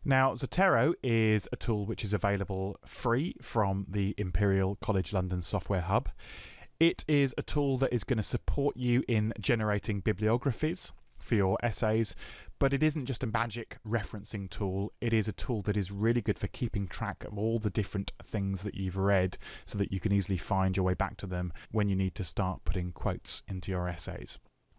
Now, Zotero is a tool which is available free from the Imperial College London Software Hub. It is a tool that is going to support you in generating bibliographies for your essays, but it isn't just a magic referencing tool. It is a tool that is really good for keeping track of all the different things that you've read so that you can easily find your way back to them when you need to start putting quotes into your essays.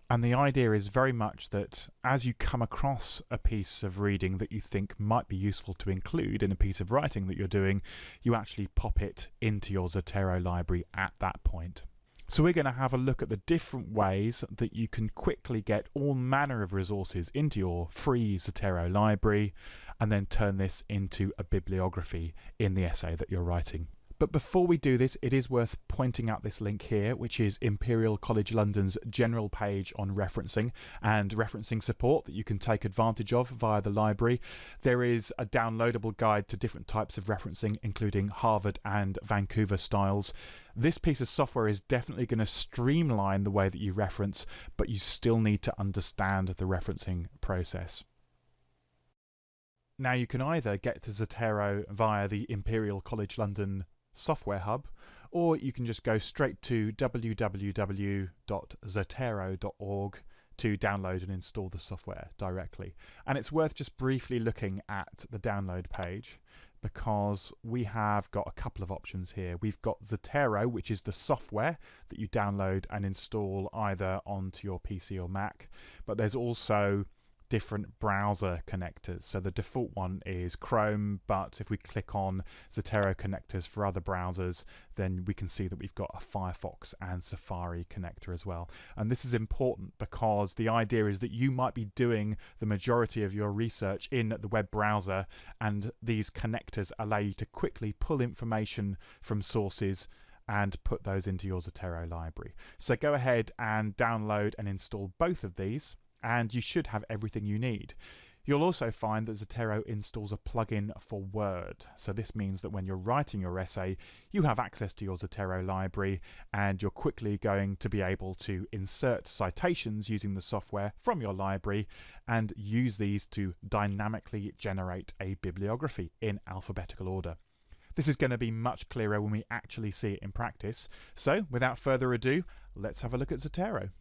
And the idea is very much that as you come across a piece of reading that you think might be useful to include in a piece of writing that you're doing, you actually pop it into your Zotero library at that point. So we're going to have a look at the different ways that you can quickly get all manner of resources into your free Zotero library and then turn this into a bibliography in the essay that you're writing. But before we do this, it is worth pointing out this link here, which is Imperial College London's general page on referencing and referencing support that you can take advantage of via the library. There is a downloadable guide to different types of referencing, including Harvard and Vancouver styles. This piece of software is definitely going to streamline the way that you reference, but you still need to understand the referencing process. Now, you can either get to Zotero via the Imperial College London Software Hub, or you can just go straight to www.zotero.org to download and install the software directly. And it's worth just briefly looking at the download page because we have got a couple of options here. We've got Zotero, which is the software that you download and install either onto your PC or Mac, but there's also different browser connectors. So the default one is Chrome, but if we click on Zotero connectors for other browsers, then we can see that we've got a Firefox and Safari connector as well. And this is important because the idea is that you might be doing the majority of your research in the web browser, and these connectors allow you to quickly pull information from sources and put those into your Zotero library. So go ahead and download and install both of these, and you should have everything you need. You'll also find that Zotero installs a plugin for Word. So this means that when you're writing your essay, you have access to your Zotero library, and you're quickly going to be able to insert citations using the software from your library and use these to dynamically generate a bibliography in alphabetical order. This is going to be much clearer when we actually see it in practice. So without further ado, let's have a look at Zotero.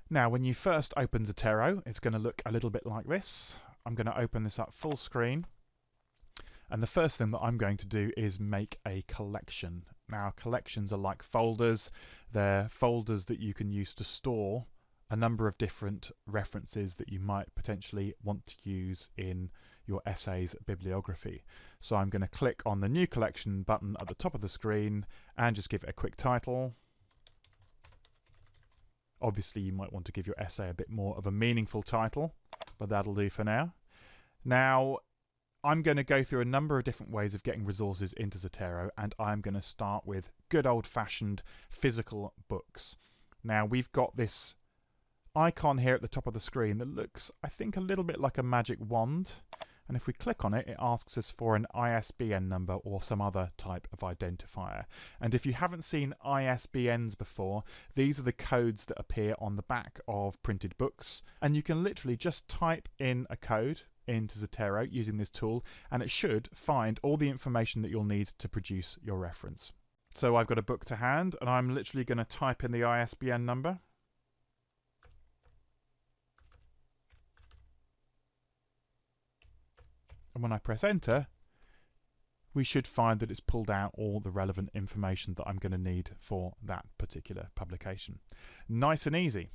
Now, when you first open Zotero, it's going to look a little bit like this. I'm going to open this up full screen. And the first thing that I'm going to do is make a collection. Now, collections are like folders. They're folders that you can use to store a number of different references that you might potentially want to use in your essay's bibliography. So I'm going to click on the New Collection button at the top of the screen and just give it a quick title. Obviously, you might want to give your essay a bit more of a meaningful title, but that'll do for now. Now, I'm going to go through a number of different ways of getting resources into Zotero, and I'm going to start with good old-fashioned physical books. Now, we've got this icon here at the top of the screen that looks, I think, a little bit like a magic wand. And if we click on it, it asks us for an ISBN number or some other type of identifier. And if you haven't seen ISBNs before, these are the codes that appear on the back of printed books. And you can literally just type in a code into Zotero using this tool, and it should find all the information that you'll need to produce your reference. So I've got a book to hand, and I'm literally going to type in the ISBN number. And when I press enter, we should find that it's pulled out all the relevant information that I'm going to need for that particular publication. Nice and easy.